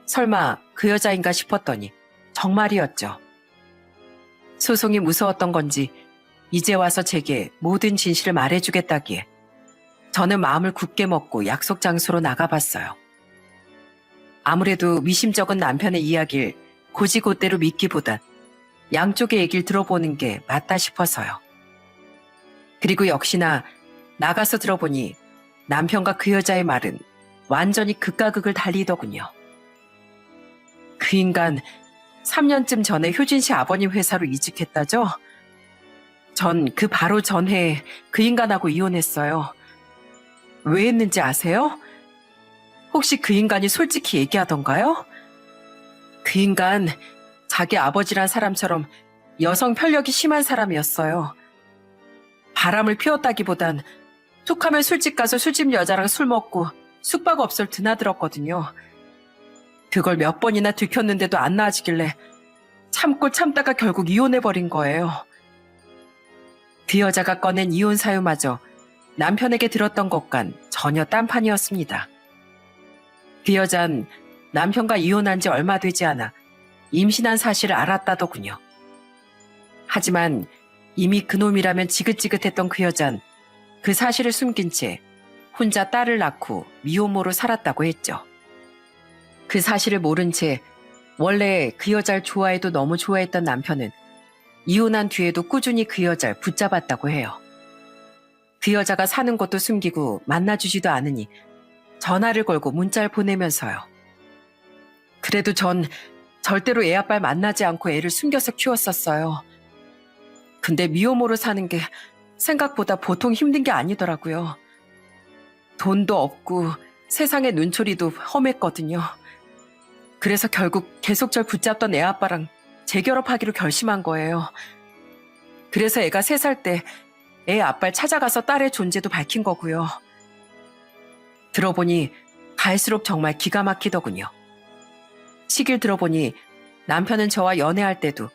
설마 그 여자인가 싶었더니 정말이었죠. 소송이 무서웠던 건지 이제 와서 제게 모든 진실을 말해주겠다기에 저는 마음을 굳게 먹고 약속 장소로 나가봤어요. 아무래도 미심쩍은 남편의 이야기를 고지고대로 믿기보단 양쪽의 얘기를 들어보는 게 맞다 싶어서요. 그리고 역시나 나가서 들어보니 남편과 그 여자의 말은 완전히 극과 극을 달리더군요. 그 인간 3년쯤 전에 효진 씨 아버님 회사로 이직했다죠? 전 그 바로 전해에 그 인간하고 이혼했어요. 왜 했는지 아세요? 혹시 그 인간이 솔직히 얘기하던가요? 그 인간 자기 아버지란 사람처럼 여성 편력이 심한 사람이었어요. 바람을 피웠다기보단 툭하면 술집 가서 술집 여자랑 술 먹고 숙박업소를 드나들었거든요. 그걸 몇 번이나 들켰는데도 안 나아지길래 참고 참다가 결국 이혼해버린 거예요. 그 여자가 꺼낸 이혼 사유마저 남편에게 들었던 것과는 전혀 딴판이었습니다. 그 여잔 남편과 이혼한 지 얼마 되지 않아 임신한 사실을 알았다더군요. 하지만 이미 그놈이라면 지긋지긋했던 그 여잔 그 사실을 숨긴 채 혼자 딸을 낳고 미혼모로 살았다고 했죠. 그 사실을 모른 채 원래 그 여자를 좋아해도 너무 좋아했던 남편은 이혼한 뒤에도 꾸준히 그 여자를 붙잡았다고 해요. 그 여자가 사는 것도 숨기고 만나주지도 않으니 전화를 걸고 문자를 보내면서요. 그래도 전 절대로 애 아빠를 만나지 않고 애를 숨겨서 키웠었어요. 근데 미혼모로 사는 게 생각보다 보통 힘든 게 아니더라고요. 돈도 없고 세상의 눈초리도 험했거든요. 그래서 결국 계속 절 붙잡던 애 아빠랑 재결합하기로 결심한 거예요. 그래서 애가 3살 때 애 아빠를 찾아가서 딸의 존재도 밝힌 거고요. 들어보니 갈수록 정말 기가 막히더군요. 시길 들어보니 남편은 저와 연애할 때도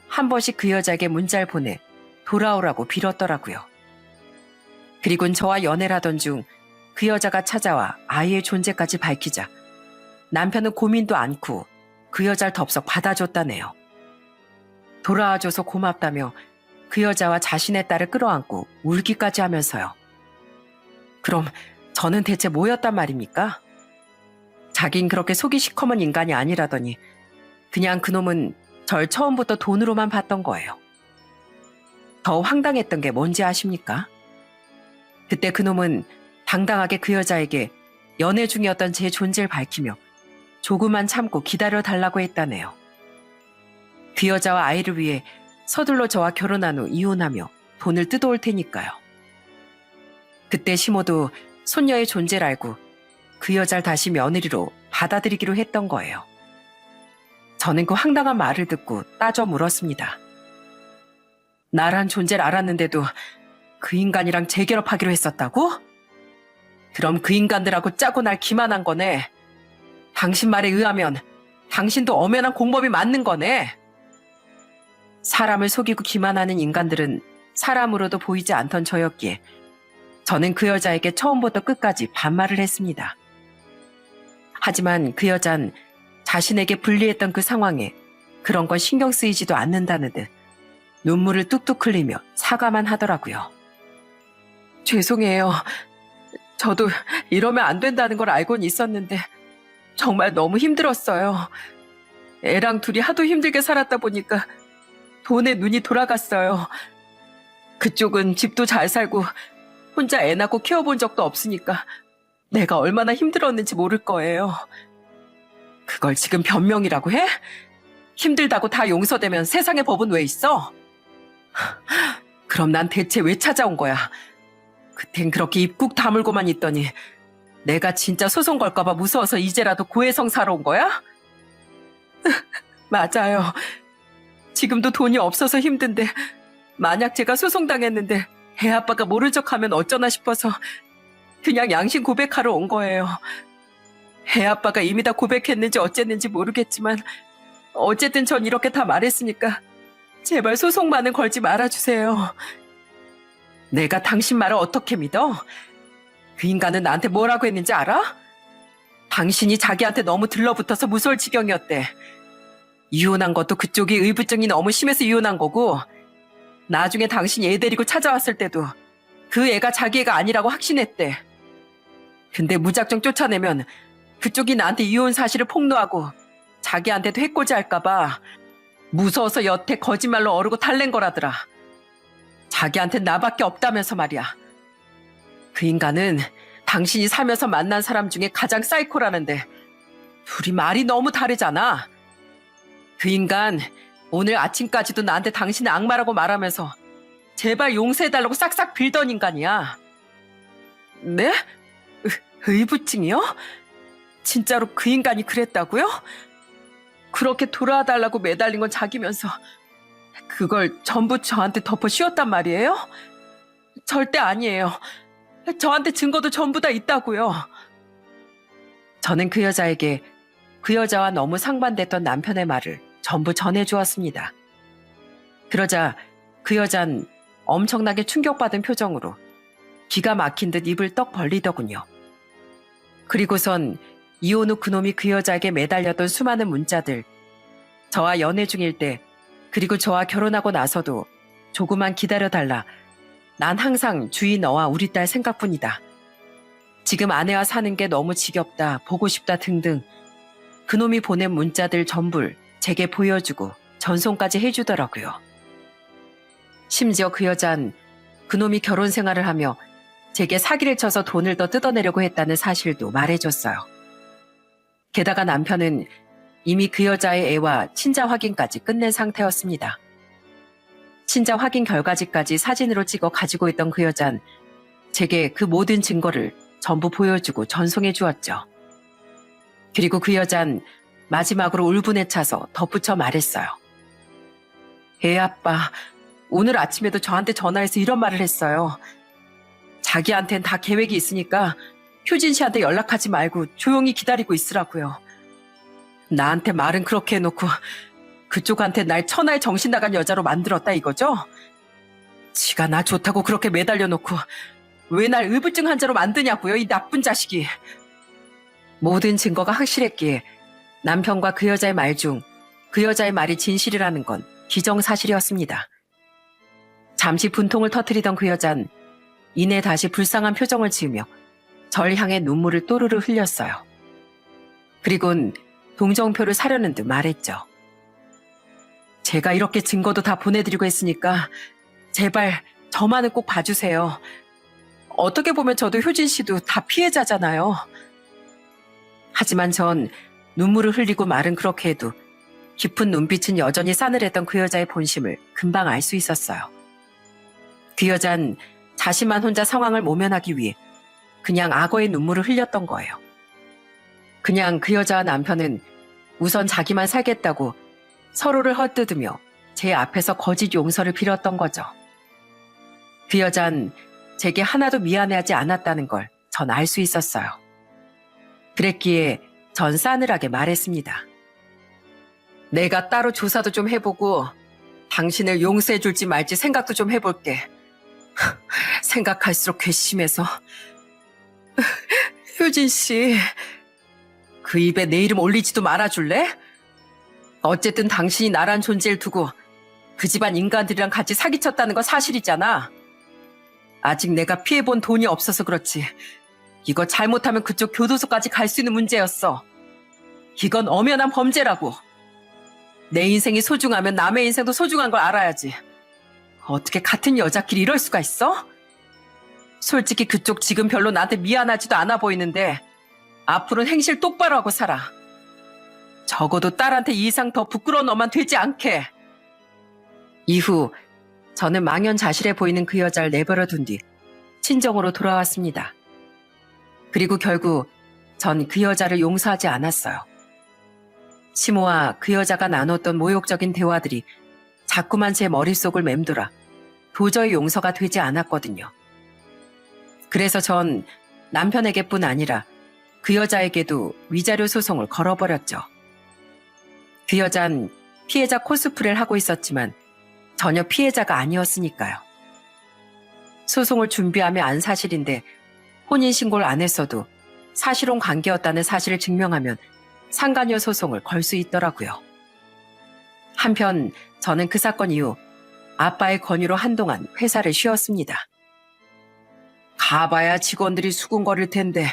한 번씩 그 여자에게 문자를 보내 돌아오라고 빌었더라고요. 그리고는 저와 연애를 하던 중 그 여자가 찾아와 아이의 존재까지 밝히자 남편은 고민도 않고 그 여자를 덥석 받아줬다네요. 돌아와줘서 고맙다며 그 여자와 자신의 딸을 끌어안고 울기까지 하면서요. 그럼 저는 대체 뭐였단 말입니까? 자긴 그렇게 속이 시커먼 인간이 아니라더니 그냥 그놈은 절 처음부터 돈으로만 봤던 거예요. 더 황당했던 게 뭔지 아십니까? 그때 그놈은 당당하게 그 여자에게 연애 중이었던 제 존재를 밝히며 조금만 참고 기다려달라고 했다네요. 그 여자와 아이를 위해 서둘러 저와 결혼한 후 이혼하며 돈을 뜯어올 테니까요. 그때 시모도 손녀의 존재를 알고 그 여자를 다시 며느리로 받아들이기로 했던 거예요. 저는 그 황당한 말을 듣고 따져 물었습니다. 나란 존재를 알았는데도 그 인간이랑 재결합하기로 했었다고? 그럼 그 인간들하고 짜고 날 기만한 거네. 당신 말에 의하면 당신도 엄연한 공범이 맞는 거네. 사람을 속이고 기만하는 인간들은 사람으로도 보이지 않던 저였기에 저는 그 여자에게 처음부터 끝까지 반말을 했습니다. 하지만 그 여잔 자신에게 불리했던 그 상황에 그런 건 신경 쓰이지도 않는다는 듯 눈물을 뚝뚝 흘리며 사과만 하더라고요. 죄송해요. 저도 이러면 안 된다는 걸 알고는 있었는데 정말 너무 힘들었어요. 애랑 둘이 하도 힘들게 살았다 보니까 돈에 눈이 돌아갔어요. 그쪽은 집도 잘 살고 혼자 애 낳고 키워본 적도 없으니까 내가 얼마나 힘들었는지 모를 거예요. 그걸 지금 변명이라고 해? 힘들다고 다 용서되면 세상에 법은 왜 있어? 그럼 난 대체 왜 찾아온 거야? 그땐 그렇게 입 꾹 다물고만 있더니 내가 진짜 소송 걸까봐 무서워서 이제라도 고해성 사러 온 거야? 맞아요. 지금도 돈이 없어서 힘든데 만약 제가 소송당했는데 애 아빠가 모른 척하면 어쩌나 싶어서 그냥 양심 고백하러 온 거예요. 애 아빠가 이미 다 고백했는지 어쨌는지 모르겠지만 어쨌든 전 이렇게 다 말했으니까 제발 소송만은 걸지 말아주세요. 내가 당신 말을 어떻게 믿어? 그 인간은 나한테 뭐라고 했는지 알아? 당신이 자기한테 너무 들러붙어서 무서울 지경이었대. 이혼한 것도 그쪽이 의부증이 너무 심해서 이혼한 거고 나중에 당신이 애 데리고 찾아왔을 때도 그 애가 자기 애가 아니라고 확신했대. 근데 무작정 쫓아내면 그쪽이 나한테 이혼 사실을 폭로하고 자기한테도 해코지 할까봐 무서워서 여태 거짓말로 어르고 달랜 거라더라. 자기한테 나밖에 없다면서 말이야. 그 인간은 당신이 살면서 만난 사람 중에 가장 사이코라는데 둘이 말이 너무 다르잖아. 그 인간 오늘 아침까지도 나한테 당신의 악마라고 말하면서 제발 용서해달라고 싹싹 빌던 인간이야. 네? 의부증이요? 진짜로 그 인간이 그랬다고요? 그렇게 돌아와달라고 매달린 건 자기면서 그걸 전부 저한테 덮어 씌웠단 말이에요? 절대 아니에요. 저한테 증거도 전부 다 있다고요. 저는 그 여자에게 그 여자와 너무 상반됐던 남편의 말을 전부 전해주었습니다. 그러자 그 여잔 엄청나게 충격받은 표정으로 기가 막힌 듯 입을 떡 벌리더군요. 그리고선 이혼 후 그놈이 그 여자에게 매달렸던 수많은 문자들, 저와 연애 중일 때 그리고 저와 결혼하고 나서도 조금만 기다려달라. 난 항상 주위 너와 우리 딸 생각뿐이다. 지금 아내와 사는 게 너무 지겹다, 보고 싶다 등등 그놈이 보낸 문자들 전부를 제게 보여주고 전송까지 해주더라고요. 심지어 그 여잔 그놈이 결혼 생활을 하며 제게 사기를 쳐서 돈을 더 뜯어내려고 했다는 사실도 말해줬어요. 게다가 남편은 이미 그 여자의 애와 친자 확인까지 끝낸 상태였습니다. 친자 확인 결과지까지 사진으로 찍어 가지고 있던 그 여잔 제게 그 모든 증거를 전부 보여주고 전송해 주었죠. 그리고 그 여잔 마지막으로 울분에 차서 덧붙여 말했어요. 애 아빠, 오늘 아침에도 저한테 전화해서 이런 말을 했어요. 자기한텐 다 계획이 있으니까 효진 씨한테 연락하지 말고 조용히 기다리고 있으라고요. 나한테 말은 그렇게 해놓고 그쪽한테 날 천하의 정신 나간 여자로 만들었다 이거죠? 지가 나 좋다고 그렇게 매달려 놓고 왜 날 의부증 환자로 만드냐고요, 이 나쁜 자식이. 모든 증거가 확실했기에 남편과 그 여자의 말 중 그 여자의 말이 진실이라는 건 기정사실이었습니다. 잠시 분통을 터뜨리던 그 여잔 이내 다시 불쌍한 표정을 지으며 절 향해 눈물을 또르르 흘렸어요. 그리곤 동정표를 사려는 듯 말했죠. 제가 이렇게 증거도 다 보내드리고 했으니까 제발 저만은 꼭 봐주세요. 어떻게 보면 저도 효진 씨도 다 피해자잖아요. 하지만 전 눈물을 흘리고 말은 그렇게 해도 깊은 눈빛은 여전히 싸늘했던 그 여자의 본심을 금방 알 수 있었어요. 그 여잔 자신만 혼자 상황을 모면하기 위해 그냥 악어의 눈물을 흘렸던 거예요. 그냥 그 여자와 남편은 우선 자기만 살겠다고 서로를 헛뜯으며 제 앞에서 거짓 용서를 빌었던 거죠. 그 여잔 제게 하나도 미안해하지 않았다는 걸 전 알 수 있었어요. 그랬기에 전 싸늘하게 말했습니다. 내가 따로 조사도 좀 해보고 당신을 용서해 줄지 말지 생각도 좀 해볼게. 생각할수록 괘씸해서. 효진 씨, 그 입에 내 이름 올리지도 말아줄래? 어쨌든 당신이 나란 존재를 두고 그 집안 인간들이랑 같이 사기쳤다는 건 사실이잖아. 아직 내가 피해본 돈이 없어서 그렇지. 이거 잘못하면 그쪽 교도소까지 갈 수 있는 문제였어. 이건 엄연한 범죄라고. 내 인생이 소중하면 남의 인생도 소중한 걸 알아야지. 어떻게 같은 여자끼리 이럴 수가 있어? 솔직히 그쪽 지금 별로 나한테 미안하지도 않아 보이는데 앞으로는 행실 똑바로 하고 살아. 적어도 딸한테 이 이상 더 부끄러운 너만 되지 않게. 이후 저는 망연자실해 보이는 그 여자를 내버려 둔 뒤 친정으로 돌아왔습니다. 그리고 결국 전 그 여자를 용서하지 않았어요. 시모와 그 여자가 나눴던 모욕적인 대화들이 자꾸만 제 머릿속을 맴돌아 도저히 용서가 되지 않았거든요. 그래서 전 남편에게뿐 아니라 그 여자에게도 위자료 소송을 걸어버렸죠. 그 여잔 피해자 코스프레를 하고 있었지만 전혀 피해자가 아니었으니까요. 소송을 준비하며 안 사실인데 혼인신고를 안 했어도 사실혼 관계였다는 사실을 증명하면 상간녀 소송을 걸 수 있더라고요. 한편 저는 그 사건 이후 아빠의 권유로 한동안 회사를 쉬었습니다. 가봐야 직원들이 수군거릴 텐데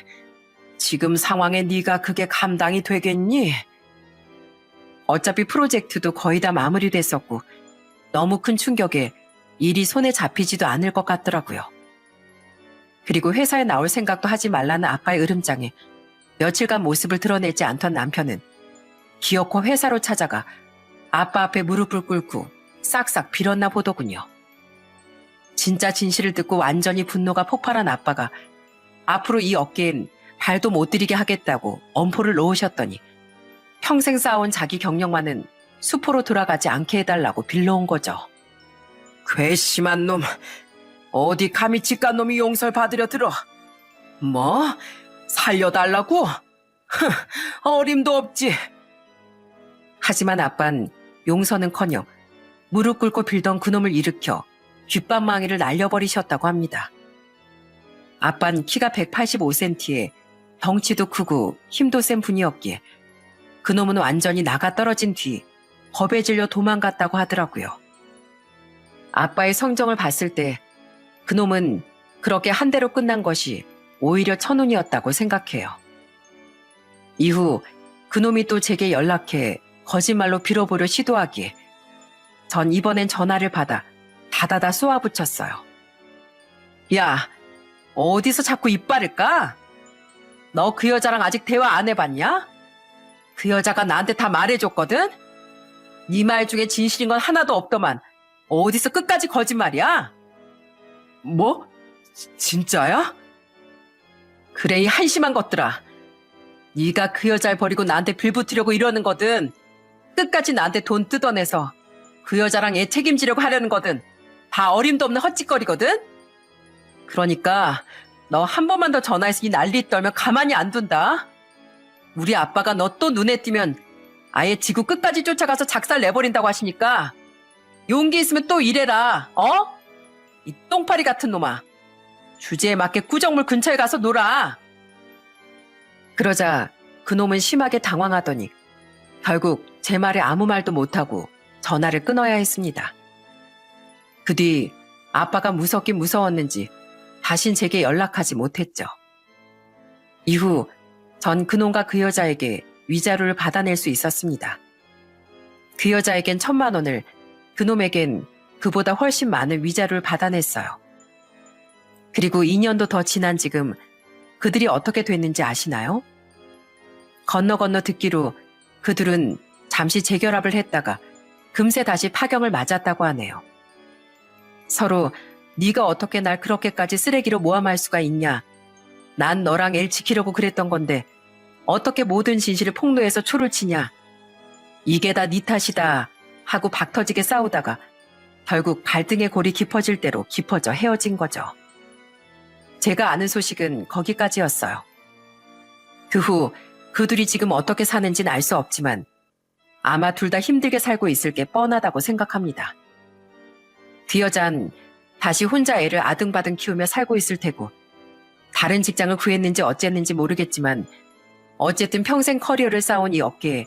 지금 상황에 네가 그게 감당이 되겠니? 어차피 프로젝트도 거의 다 마무리됐었고 너무 큰 충격에 일이 손에 잡히지도 않을 것 같더라고요. 그리고 회사에 나올 생각도 하지 말라는 아빠의 으름장에 며칠간 모습을 드러내지 않던 남편은 기어코 회사로 찾아가 아빠 앞에 무릎을 꿇고 싹싹 빌었나 보더군요. 진짜 진실을 듣고 완전히 분노가 폭발한 아빠가 앞으로 이 업계엔 발도 못 들이게 하겠다고 엄포를 놓으셨더니 평생 쌓아온 자기 경력만은 수포로 돌아가지 않게 해달라고 빌러온 거죠. 괘씸한 놈, 어디 감히 직간 놈이 용서를 받으려 들어. 뭐? 살려달라고? 어림도 없지. 하지만 아빤 용서는커녕 무릎 꿇고 빌던 그놈을 일으켜 귓밤망이를 날려버리셨다고 합니다. 아빤 키가 185cm에 덩치도 크고 힘도 센 분이었기에 그놈은 완전히 나가 떨어진 뒤 겁에 질려 도망갔다고 하더라고요. 아빠의 성정을 봤을 때 그놈은 그렇게 한 대로 끝난 것이 오히려 천운이었다고 생각해요. 이후 그놈이 또 제게 연락해 거짓말로 빌어보려 시도하기에 전 이번엔 전화를 받아 다다다 쏘아붙였어요. 야, 어디서 자꾸 이빨을 까? 너 그 여자랑 아직 대화 안 해봤냐? 그 여자가 나한테 다 말해줬거든? 네 말 중에 진실인 건 하나도 없더만 어디서 끝까지 거짓말이야? 뭐? 진짜야? 그래, 이 한심한 것들아. 네가 그 여자를 버리고 나한테 빌붙으려고 이러는 거든 끝까지 나한테 돈 뜯어내서 그 여자랑 애 책임지려고 하려는 거든 다 어림도 없는 헛짓거리거든? 그러니까 너 한 번만 더 전화해서 이 난리 떨면 가만히 안 둔다. 우리 아빠가 너 또 눈에 띄면 아예 지구 끝까지 쫓아가서 작살 내버린다고 하시니까 용기 있으면 또 이래라. 어? 이 똥파리 같은 놈아. 주제에 맞게 구정물 근처에 가서 놀아. 그러자 그놈은 심하게 당황하더니 결국 제 말에 아무 말도 못하고 전화를 끊어야 했습니다. 그 뒤 아빠가 무섭긴 무서웠는지 다신 제게 연락하지 못했죠. 이후 전 그놈과 그 여자에게 위자료를 받아낼 수 있었습니다. 그 여자에겐 1,000만 원을, 그놈에겐 그보다 훨씬 많은 위자료를 받아냈어요. 그리고 2년도 더 지난 지금 그들이 어떻게 됐는지 아시나요? 건너 듣기로 그들은 잠시 재결합을 했다가 금세 다시 파경을 맞았다고 하네요. 서로 네가 어떻게 날 그렇게까지 쓰레기로 모함할 수가 있냐. 난 너랑 애를 지키려고 그랬던 건데 어떻게 모든 진실을 폭로해서 초를 치냐. 이게 다 네 탓이다 하고 박터지게 싸우다가 결국 갈등의 골이 깊어질 대로 깊어져 헤어진 거죠. 제가 아는 소식은 거기까지였어요. 그 후 그들이 지금 어떻게 사는지는 알 수 없지만 아마 둘 다 힘들게 살고 있을 게 뻔하다고 생각합니다. 그 여잔 다시 혼자 애를 아등바등 키우며 살고 있을 테고 다른 직장을 구했는지 어쨌는지 모르겠지만 어쨌든 평생 커리어를 쌓아온 이 업계에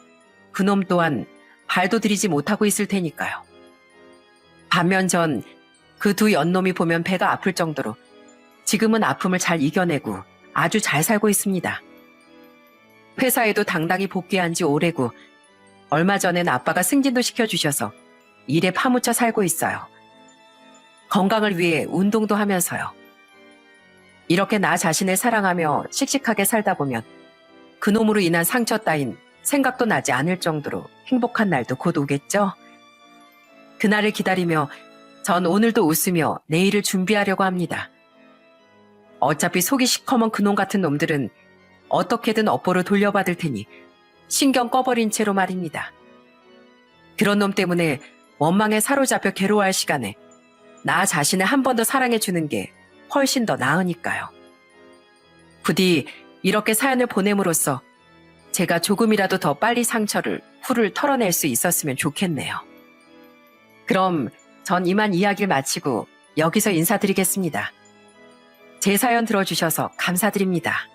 그놈 또한 발도 들이지 못하고 있을 테니까요. 반면 전 그 두 연놈이 보면 배가 아플 정도로 지금은 아픔을 잘 이겨내고 아주 잘 살고 있습니다. 회사에도 당당히 복귀한 지 오래고 얼마 전엔 아빠가 승진도 시켜주셔서 일에 파묻혀 살고 있어요. 건강을 위해 운동도 하면서요. 이렇게 나 자신을 사랑하며 씩씩하게 살다 보면 그놈으로 인한 상처 따윈 생각도 나지 않을 정도로 행복한 날도 곧 오겠죠? 그날을 기다리며 전 오늘도 웃으며 내일을 준비하려고 합니다. 어차피 속이 시커먼 그놈 같은 놈들은 어떻게든 업보로 돌려받을 테니 신경 꺼버린 채로 말입니다. 그런 놈 때문에 원망에 사로잡혀 괴로워할 시간에 나 자신을 한 번 더 사랑해주는 게 훨씬 더 나으니까요. 부디 이렇게 사연을 보냄으로써 제가 조금이라도 더 빨리 상처를 훌훌 털어낼 수 있었으면 좋겠네요. 그럼 전 이만 이야기를 마치고 여기서 인사드리겠습니다. 제 사연 들어주셔서 감사드립니다.